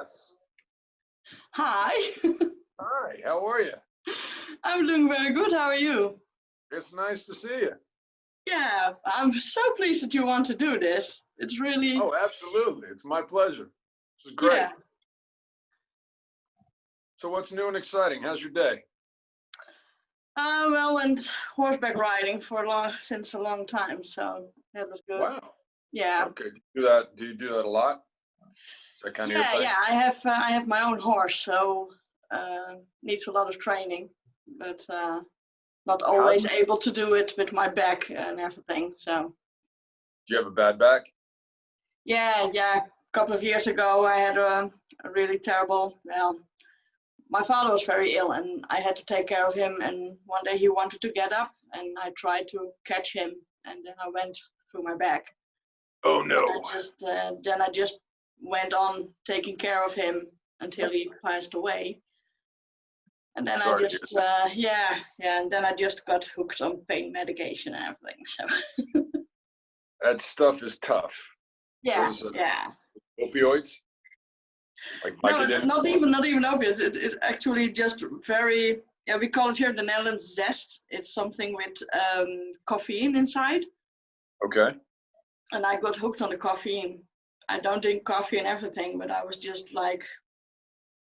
Menendez. Hi. Hi, how are you? I'm doing very good. How are you? It's nice to see you. Yeah, I'm so pleased that you want to do this. It's really, Oh, absolutely. It's my pleasure. This is great. yeah. So what's new and exciting? How's your day? Well, and horseback riding for since a long time, so that was good. Wow. Yeah. Okay. Do you do that a lot? Is that kind of your thing? Yeah. I have my own horse, so needs a lot of training, but not How always do able to do it with my back and everything. So you have a bad back? yeah. A couple of years ago, I had a really terrible. Well, my father was very ill and I had to take care of him, and one day he wanted to get up and I tried to catch him and then I went through my back. Oh And no. then I just went on taking care of him until he passed away. And then I Sorry to hear just that. and then I just got hooked on pain medication and everything. So That stuff is tough. yeah. Those opioids? Like No, Vicodin? not even opiates. It actually just very, yeah, we call it here in the Netherlands zest. It's something with caffeine inside. Okay. And I got hooked on the caffeine. I don't drink coffee and everything, but I was just like,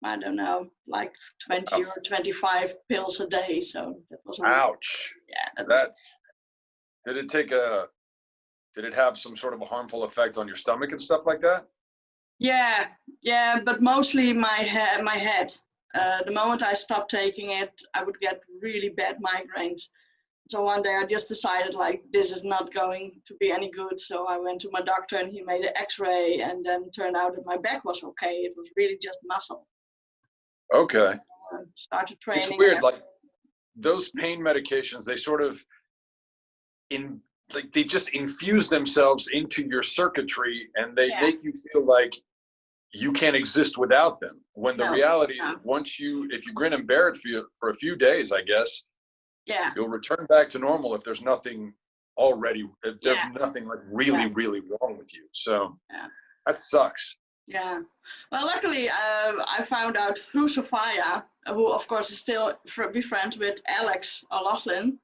I don't know, like 20 or 25 pills a day. So that was, Ouch. yeah. That's, did it have some sort of a harmful effect on your stomach and stuff like that? Yeah, but mostly my head. The moment I stopped taking it, I would get really bad migraines. So one day I just decided like this is not going to be any good. So I went to my doctor and he made an x-ray and then turned out that my back was okay. It was really just muscle. Okay. Started training. It's weird, like those pain medications, they sort of they just infuse themselves into your circuitry and they make you feel like you can't exist without them. When the reality is, if you grin and bear it for a few days, I guess, you'll return back to normal if there's nothing nothing like really wrong with you. So that sucks. Yeah. Well, luckily, I found out through Sophia, who of course is still friends with Alex O'Loughlin.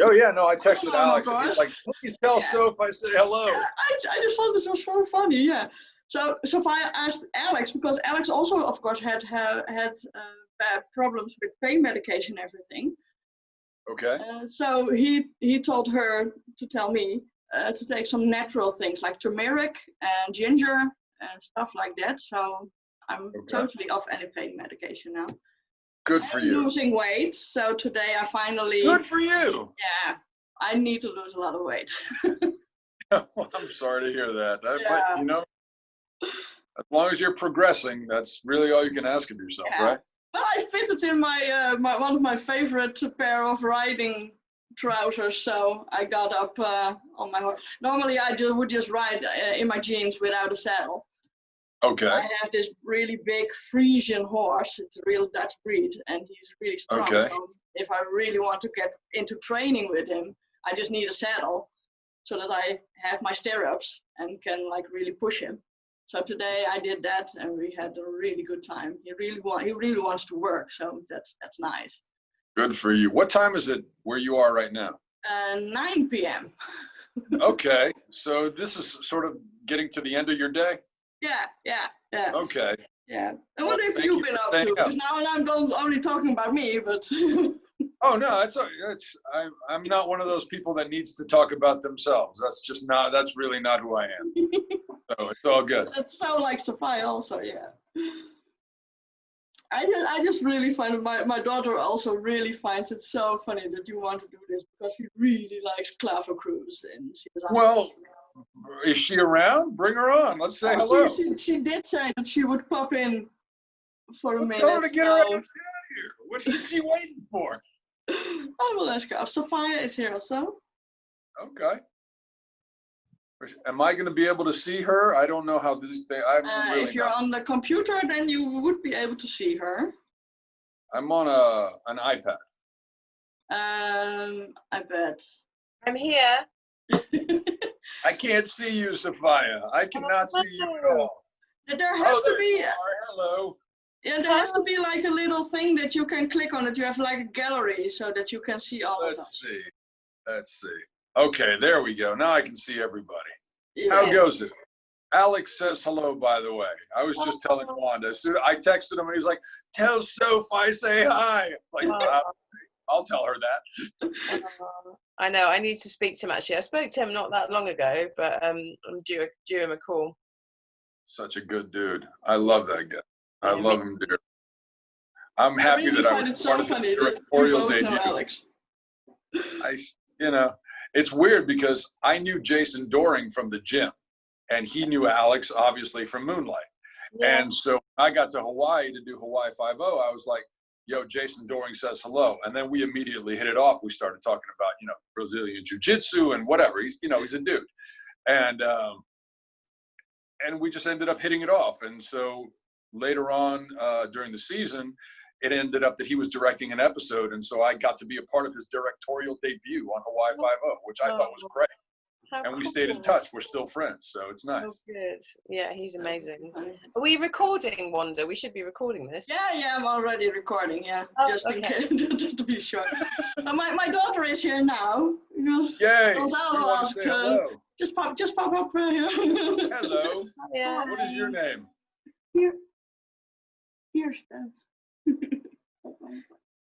Oh yeah, no, I texted Alex and he's like, please tell Soph I said hello. Yeah, I just thought this was so funny, yeah. So Sophia asked Alex, because Alex also, of course, had problems with pain medication and everything. Okay. So he told her to tell me to take some natural things like turmeric and ginger and stuff like that. So I'm totally off any pain medication now. Good for you. Losing weight. So today I finally. Good for you. Yeah, I need to lose a lot of weight. I'm sorry to hear that. But you know, as long as you're progressing, that's really all you can ask of yourself, right? Well, I fitted in my one of my favorite pair of riding trousers, so I got up on my horse. Normally, I would just ride in my jeans without a saddle. Okay. I have this really big Frisian horse. It's a real Dutch breed, and he's really strong. Okay. So if I really want to get into training with him, I just need a saddle so that I have my stirrups and can like really push him. So today I did that, and we had a really good time. He really wants to work, so that's nice. Good for you. What time is it where you are right now? 9 p.m. Okay, so this is sort of getting to the end of your day? Yeah. Okay. Yeah. And what have you been up to? Because now I'm only talking about me, but. Oh no, I'm not one of those people that needs to talk about themselves. That's really not who I am. So it's all good. That's so like Sophia also, yeah. I just really find it, my daughter also really finds it so funny that you want to do this, because she really likes Claver Cruise, and she's is she around? Bring her on. Let's say hello. She did say that she would pop in for a minute. Tell her to get her out of here. What is she waiting for? I will ask her. Sophia is here also. Okay. Am I going to be able to see her? I don't know how this thing. If you're on the computer, then you would be able to see her. I'm on an iPad. iPad. I'm here. I can't see you, Sophia. I cannot see you at all. There has to be. Hello. Yeah, there has to be like a little thing that you can click on it. You have like a gallery so that you can see all of us. Let's see. Okay, there we go. Now I can see everybody. Yeah. How goes it? Alex says hello, by the way. I was just telling Wanda. I texted him and he's like, tell Soph I say hi. Like, I'll tell her that. I know. I need to speak to him, actually. I spoke to him not that long ago, but I'm due him a call. Such a good dude. I love that guy. I love him, dear. I'm happy that I was part of the directorial debut. Alex. It's weird because I knew Jason Doring from the gym, and he knew Alex obviously from Moonlight. Yeah. And so I got to Hawaii to do Hawaii 5-0. I was like, yo, Jason Doring says hello. And then we immediately hit it off. We started talking about, Brazilian Jiu-Jitsu and whatever. He's a dude. And we just ended up hitting it off. And so later on during the season, it ended up that he was directing an episode. And so I got to be a part of his directorial debut on Hawaii 5-0, which I thought was great. And we stayed in touch. We're still friends, so it's nice. Oh, good. Yeah, he's amazing. Are we recording, Wanda? We should be recording this. Yeah, I'm already recording. Yeah, just in case, just to be sure. My daughter is here now. Yay! Gonzalo asked her. Just pop up here. Hello. Yeah. What is your name? Kirsten.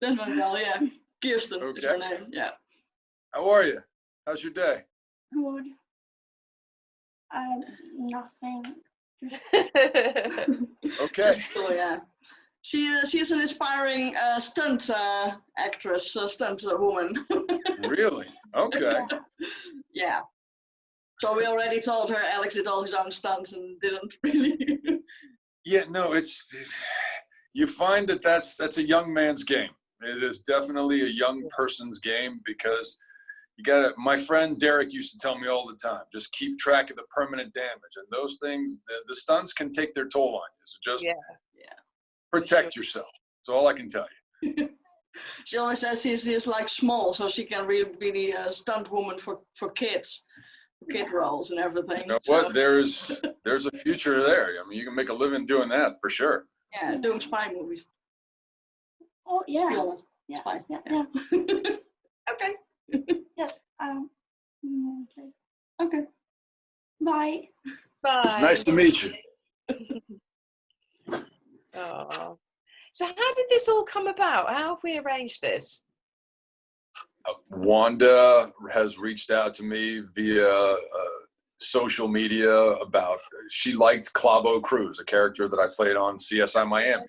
That one, well, yeah. Kirsten is her name. Yeah. How are you? How's your day? Good. Nothing. Okay. Just cool, yeah. She is an inspiring stunt actress, stunt woman. Really? Okay. Yeah. So we already told her Alex did all his own stunts and didn't really. Yeah, no, it's you find that's a young man's game. It is definitely a young person's game because my friend Derek used to tell me all the time, just keep track of the permanent damage. And those things, the stunts can take their toll on you. So just protect yourself. That's all I can tell you. She always says she's like small, so she can really be the stunt woman for kids, kid roles and everything. You know what? There's a future there. I mean, you can make a living doing that for sure. Yeah, doing spy movies. Oh, yeah. Spiel. Yeah. Spy. Yeah. Okay. Yes. Okay. Bye. Bye. It's nice to meet you. Oh. So how did this all come about? How have we arranged this? Wanda has reached out to me via social media about, she liked Clavo Cruz, a character that I played on CSI Miami.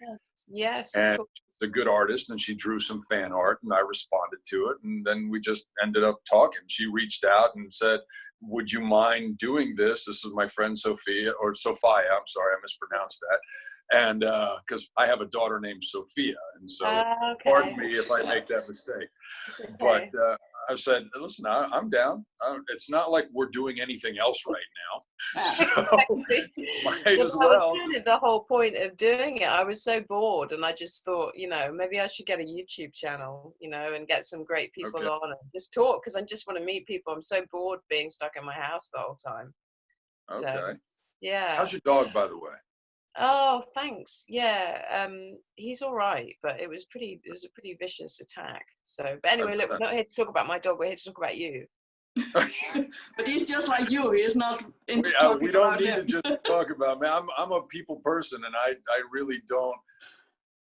Yes. And she's a good artist, and she drew some fan art, and I responded to it, and then we just ended up talking. She reached out and said, would you mind doing this? This is my friend Sophia, or Sophia, I'm sorry, I mispronounced that. And because I have a daughter named Sophia, and so pardon me if I make that mistake. Okay. But I said, listen, I'm down. It's not like we're doing anything else right now. So might as well. The whole point of doing it, I was so bored, and I just thought, maybe I should get a YouTube channel, and get some great people on and just talk, because I just want to meet people. I'm so bored being stuck in my house the whole time. Okay. So, yeah. How's your dog, by the way? Oh, thanks. Yeah, he's all right, but it was a pretty vicious attack. So, but anyway, look, we're not here to talk about my dog. We're here to talk about you. But he's just like you. He is not into talking we don't about need him. to just talk about me. I'm a people person, and I really don't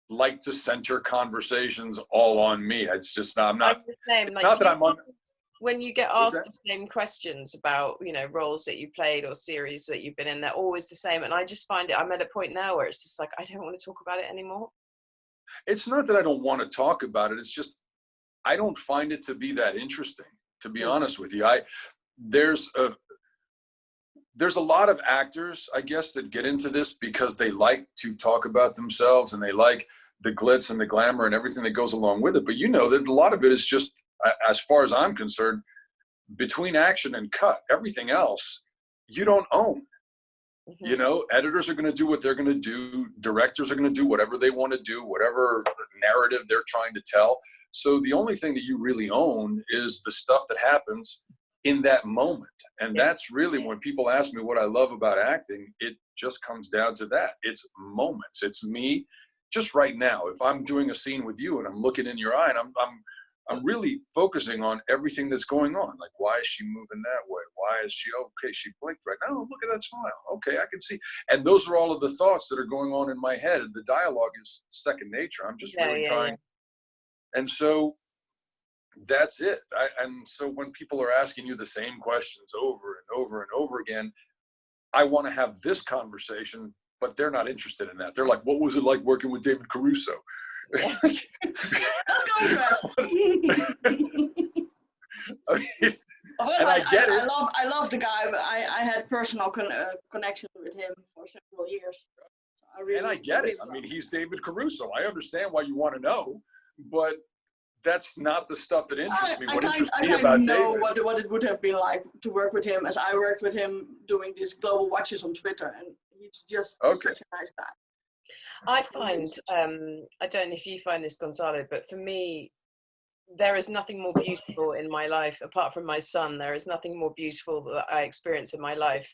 like to center conversations all on me. It's just I'm not. I'm the same. Like, not that I'm on. When you get asked the same questions about, roles that you played or series that you've been in, they're always the same. And I just find I'm at a point now where it's just like, I don't want to talk about it anymore. It's not that I don't want to talk about it. It's just, I don't find it to be that interesting, to be honest with you. There's a lot of actors, I guess, that get into this because they like to talk about themselves, and they like the glitz and the glamour and everything that goes along with it. But that a lot of it is just, as far as I'm concerned, between action and cut, everything else you don't own. Mm-hmm. Editors are going to do what they're going to do. Directors are going to do whatever they want to do, whatever narrative they're trying to tell. So the only thing that you really own is the stuff that happens in that moment. And that's really when people ask me what I love about acting, it just comes down to that. It's moments. It's me just right now. If I'm doing a scene with you and I'm looking in your eye and I'm really focusing on everything that's going on. Like, why is she moving that way? Why is she, okay, she blinked right now. Oh, look at that smile. Okay, I can see. And those are all of the thoughts that are going on in my head. The dialogue is second nature. I'm just really trying. And so that's it. And so when people are asking you the same questions over and over and over again, I want to have this conversation, but they're not interested in that. They're like, what was it like working with David Caruso? Yeah. Let's go and I get it. I love the guy, but I had personal connection with him for several years. So I get it. I mean, he's David Caruso. I understand why you want to know, but that's not the stuff that interests me. What interests me about David. I know what it would have been like to work with him, as I worked with him doing these global watches on Twitter, and he's just such a nice guy. I find, I don't know if you find this, Gonzalo, but for me, there is nothing more beautiful in my life, apart from my son. There is nothing more beautiful that I experience in my life.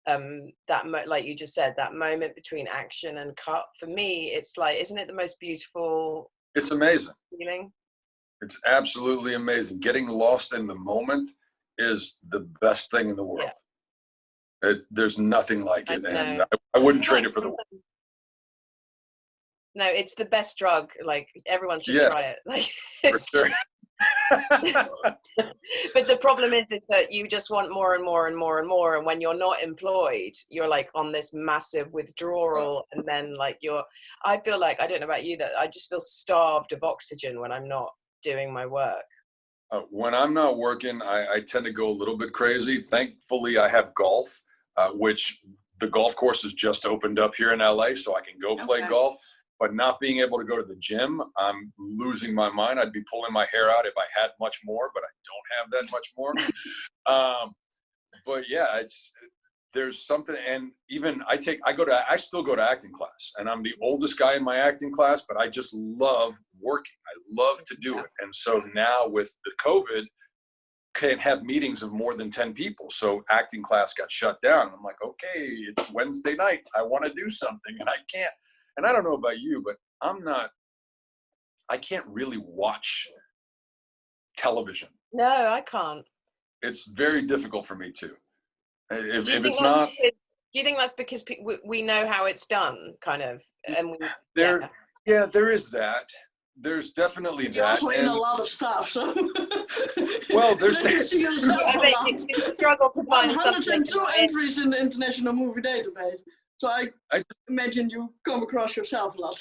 Like you just said, that moment between action and cut. For me, it's like, isn't it the most beautiful? It's amazing. Feeling? It's absolutely amazing. Getting lost in the moment is the best thing in the world. Yeah. There's nothing like it, and I wouldn't trade it for the world. No, it's the best drug. Like, everyone should try it. Like, for sure. But the problem is that you just want more and more and more and more. And when you're not employed, you're like on this massive withdrawal. And then like I feel like, I don't know about you, that I just feel starved of oxygen when I'm not doing my work. When I'm not working, I tend to go a little bit crazy. Thankfully, I have golf, which the golf course has just opened up here in LA, so I can go play golf. But not being able to go to the gym, I'm losing my mind. I'd be pulling my hair out if I had much more, but I don't have that much more. But yeah, there's something, and even I still go to acting class, and I'm the oldest guy in my acting class, but I just love working. I love to do it. And so now with the COVID, can't have meetings of more than 10 people. So acting class got shut down. I'm like, okay, it's Wednesday night. I want to do something and I can't. And I don't know about you, but I can't really watch television. No, I can't. It's very difficult for me too. If it's not. Do you think that's because we know how it's done, kind of? And there is that. There's definitely that. You're also in a lot of stuff, so. Well, there's you see yourself a lot. You struggle to find 102 entries in the International Movie Database. So I imagine you come across yourself a lot.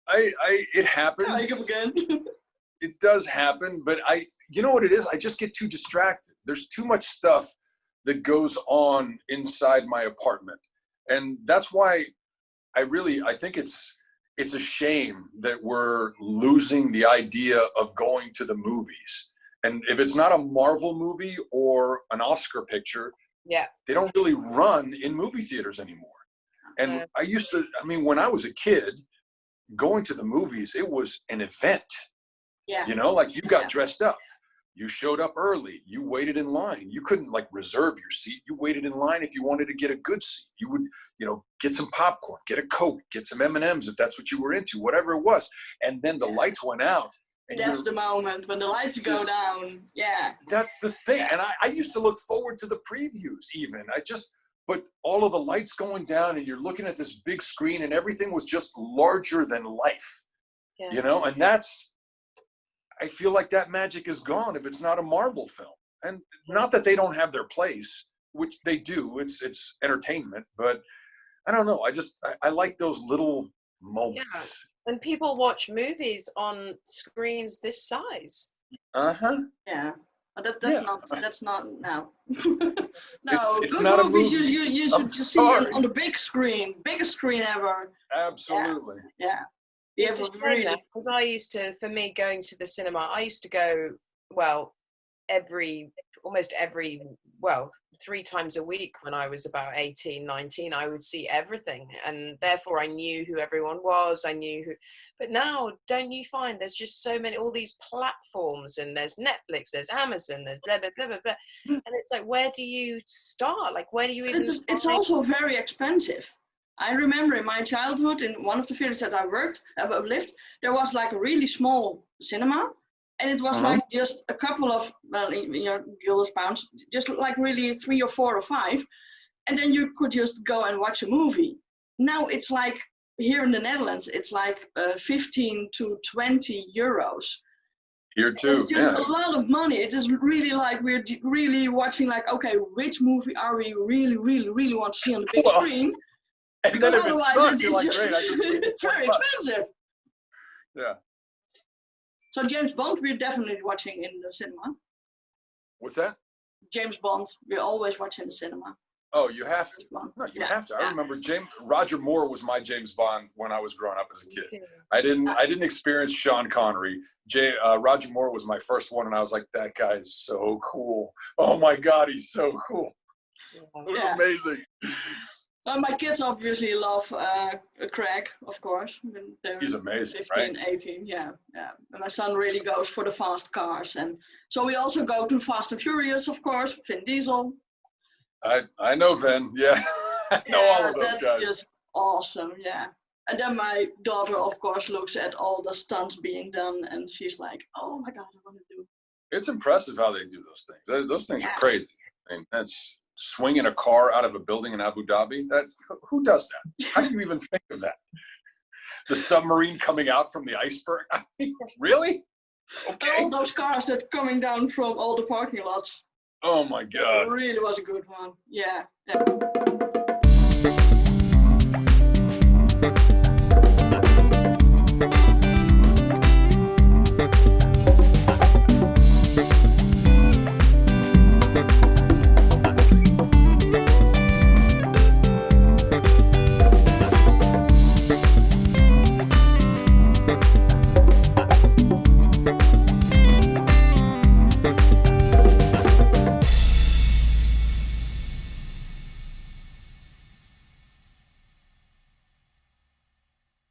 It happens. Again. It does happen, but you know what it is? I just get too distracted. There's too much stuff that goes on inside my apartment. And that's why I think it's a shame that we're losing the idea of going to the movies. And if it's not a Marvel movie or an Oscar picture, they don't really run in movie theaters anymore. And when I was a kid, going to the movies, it was an event. Yeah. You know, like you got dressed up. You showed up early. You waited in line. You couldn't like reserve your seat. You waited in line if you wanted to get a good seat. You would, get some popcorn, get a Coke, get some M&Ms if that's what you were into, whatever it was. And then the lights went out. And that's the moment when the lights go down. Yeah. That's the thing. Yeah. And I used to look forward to the previews even. But all of the lights going down and you're looking at this big screen and everything was just larger than life, and I feel like that magic is gone if it's not a Marvel film. And not that they don't have their place, which they do, it's entertainment, but I don't know. I like those little moments. Yeah. And people watch movies on screens this size. Yeah. But that's not now. No, it's good not movies a movie. You should just see it on the big screen, biggest screen ever. Absolutely. Yeah. It's a shame because I used to, for me, going to the cinema, I used to go, well, almost every, well, 3 times a week when I was about 18, 19, I would see everything. And therefore I knew who everyone was. I knew who, but now don't you find there's just so many, all these platforms, and there's Netflix, there's Amazon, there's blah, blah, blah, blah, blah. And it's like, where do you start? Like, where do you even It's also very expensive. I remember in my childhood, in one of the villages that I lived, there was like a really small cinema. And it was like just a couple of, well, you know, guilders, pounds, just like really 3 or 4 or 5. And then you could just go and watch a movie. Now it's like, here in the Netherlands, it's like 15 to 20 euros. Here too, it's just a lot of money. It is really like, we're really watching like, okay, which movie are we really, really, really want to see on the big screen? And Because then if it otherwise sucks, it's you're like, just great, I just paid very $20. expensive. Yeah. So James Bond, we're definitely watching in the cinema. What's that? James Bond, we always watch in the cinema. Oh, you have to. Bond. No, you Yeah, have to. I yeah. remember Roger Moore was my James Bond when I was growing up as a kid. I didn't experience Sean Connery. Roger Moore was my first one, and I was like, that guy is so cool. Oh my God, he's so cool. It was amazing. My kids obviously love Craig, of course. They're He's amazing, 15, right? 18, yeah. And my son really goes for the fast cars. And so we also go to Fast and Furious, of course, Vin Diesel. I know Vin, yeah. I know all of those that's guys. Just awesome, yeah. And then my daughter, of course, looks at all the stunts being done, and she's like, oh my God, I want to do. It's impressive how they do those things. Those things are crazy. I mean, that's swinging a car out of a building in Abu Dhabi. Who does that? How do you even think of that? The submarine coming out from the iceberg? I mean, really? Okay. All those cars that's coming down from all the parking lots. Oh my God. It really was a good one. Yeah.